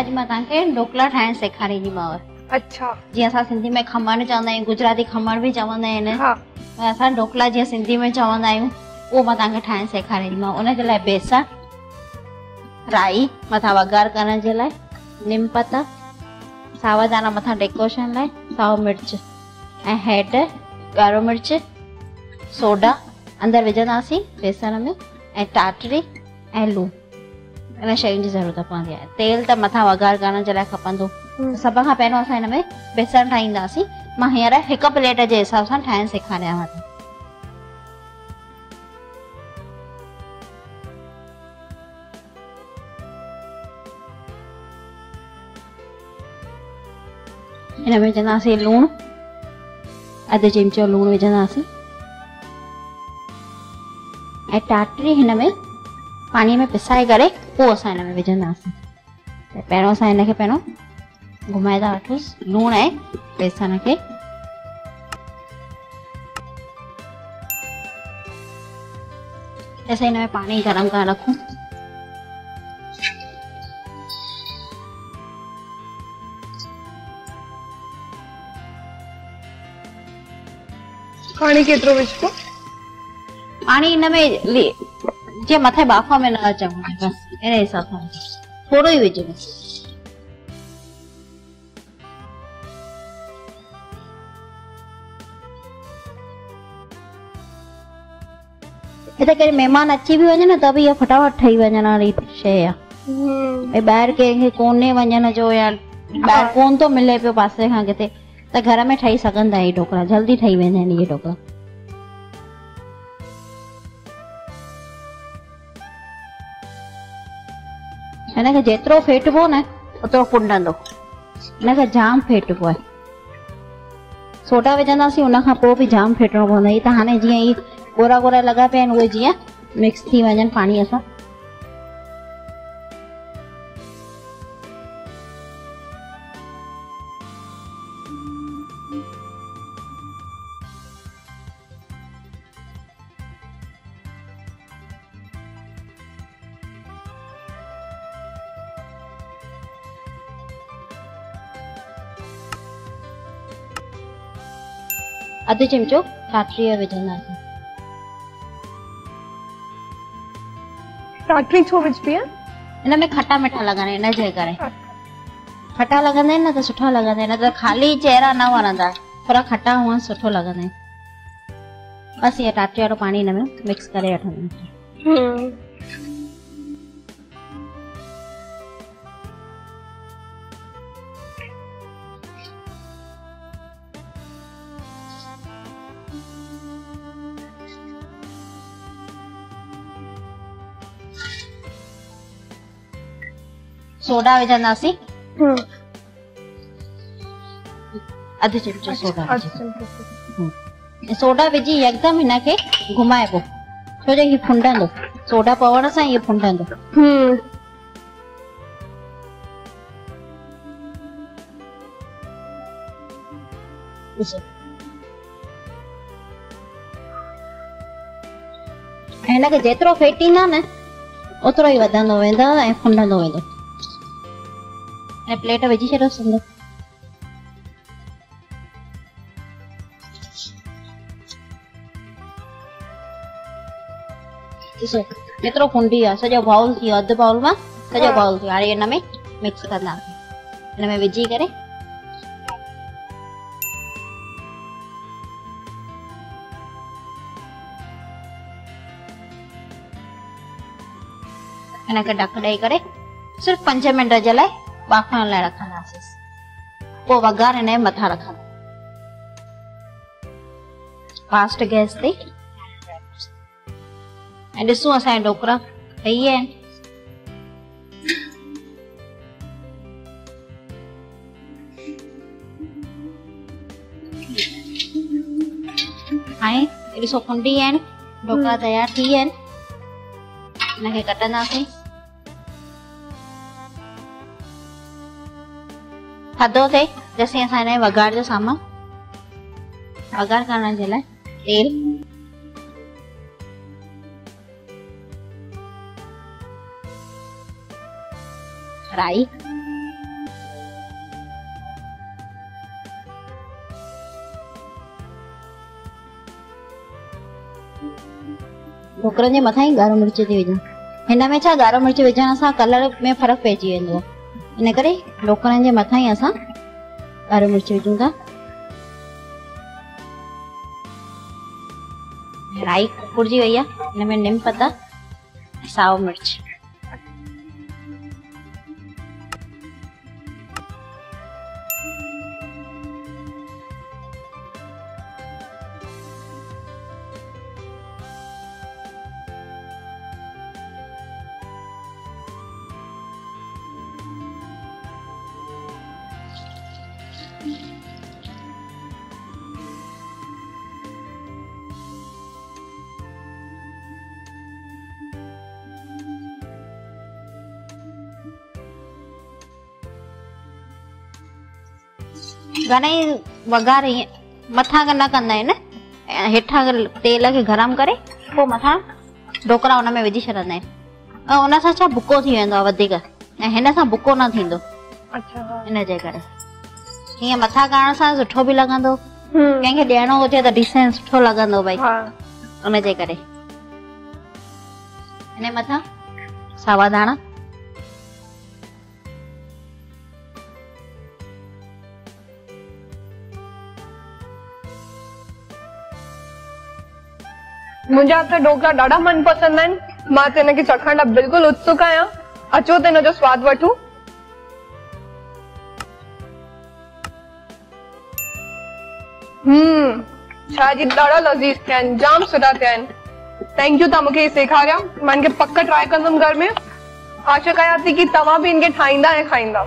अज मां तव्हांखे ढोकला ठाहिण सेखारींदीमांव। अच्छा। जीअं असां सिंधी में खमण चवंदा आहियूं, गुजराती खमण बि चवंदा आहिनि। हाँ। असां ढोकला जीअं सिंधी में चवंदा आहियूं उहो मां तव्हांखे ठाहिण सेखारींदीमांव। उनजे लाइ बेसण, राई मथां वघार करण जे लाइ, निम पता, सावा दाना मथां डेकोरेशन लाइ, साओ मिर्च ऐं हेड ॻाढ़ो मिर्च, सोडा अंदरि विझंदासीं बेसण में, ऐं टाटरी ऐं लूणु। इन शयुनि जी ज़रूरत पवंदी आहे। तेल त मथां वघार करण जे लाइ खपंदो। सभ खां पहिरियों असां हिन में बेसण ठाहींदासीं। मां हींअर हिक प्लेट जे हिसाब सां ठाहिण सेखारियांव थी। हिन में विझंदासीं लूणु, अधु चिमचो लूणु विझंदासीं, ऐं टाटरी हिन में पानी में पिसाए करे पोइ असां हिन में विझंदासीं। पहिरियों असां हिन खे पहिरियों घुमाए था वठूंसि लूणु ऐं बेसण खे। असां हिन में पानी गरम करणु रखूं। पानी केतिरो विझबो? पानी हिन में जीअं मथे बाफ़ में न अचणु घुरिजे, बसि इन हिसाब सां थोरो ई विझो। हिते केरु महिमान अची बि वञे न त बि इहा फटाफट ठही वञण वारी शइ आहे। ऐं ॿाहिरि कंहिंखे कोने वञण जो या ॿाहिरि कोन थो मिले पियो पासे खां किथे त घर में ठही सघंदा इहे ढोकला, जल्दी ठही वेंदा आहिनि इहे ढोकला। हिनखे जेतिरो फेटबो न ओतिरो कुंडंदो, हिनखे जाम फेटबो आहे। सोडा विझंदासीं उन खां पोइ बि जाम फेटणो पवंदो आहे। त हाणे जीअं ई गोरा गोरा लॻा पिया आहिनि उहे जीअं मिक्स थी वञनि पाणीअ सां। अधु चिमचो टाटरी विझंदासीं। टाटरी छो विझबी आहे? हिन में खटा मिठा लॻंदा आहिनि, इन जे करे खटा लॻंदा आहिनि न त सुठा लॻंदा आहिनि। न त ख़ाली चेहरा न वणंदा, थोरा खटा हुअण सुठो लॻंदा आहिनि। बसि इहा टाटरी वारो पाणी हिन में मिक्स करे वठंदासीं। सोडा विझंदासीं, अधु चिमचो सोडा। सोडा विझी यकदम हिनखे घुमाइबो, छो जो हीअ फुंडंदो। सोडा पवण सां हीअ फुंडंदो। हिनखे जेतिरो फेटींदा न ओतिरो ई वधंदो वेंदो ऐं फुंडंदो वेंदो। ऐं प्लेट विझी छॾो संदो। ॾिसो केतिरो फुंडी आहे, सॼो बाउल थी वियो, अधु बाउल मां सॼो बाउल थी वियो। हाणे हिन में मिक्स कंदासीं, हिन में विझी करे हिनखे ढक ॾेई करे सिर्फ़ु 5 मिंट जे लाइ बाफ़ण लाइ रखंदासीं। पोइ वघार हिन जे मथां रखंदा फास्ट गैस ते। ऐं ॾिसूं असांजा ढोकला ठही विया आहिनि। हाणे ॾिसो फुंडी आहिनि, ढोकला तयार थी विया आहिनि। हिनखे कटंदासीं। थधो थिए जेसीं असां हिन वघार जो सामान वघार करण जे लाइ तेल, राई, ढोकरनि जे मथां ई ॻाढ़ो मिर्च थी विझां। हिन में छा ॻाढ़ो मिर्च विझण सां कलर में फर्क़ु पइजी वेंदो आहे, इन करे ढोकरनि जे मथां ई असां ॻाढ़ो मिर्च विझूं था। राई कुकुड़जी वई आहे, हिन में निम पता, साओ मिर्च। घणेई वघार मथां न कंदा आहिनि, हेठां तेल खे गरम करे पोइ मथां ढोकरा हुन में विझी छॾंदा आहिनि ऐं हुन सां छा बुको थी वेंदो आहे वधीक, ऐं हिन सां बुको न थींदो। अच्छा। इन जे करे हीअं मथां करण सां सुठो बि लॻंदो, कंहिंखे ॾियणो हुजे त डिसेंट सुठो लॻंदो भई। उन जे करे हिन मथां सावा धाणा, मुंहिंजा हथ ढोकला ॾाढा मनपसंद आहिनि, मां त हिनखे चखण लाइ बिल्कुलु उत्सुक आहियां। अचो त हिनजो स्वाद वठूं। छा जी ॾाढा लज़ीज़ थिया आहिनि, जाम सुठा थिया आहिनि। थैंक यू, तव्हां मूंखे सेखारिया, मां इनखे पक ट्राई कंदमि घर में। आशा कयां थी कि तव्हां बि इनखे ठाहींदा ऐं खाईंदा।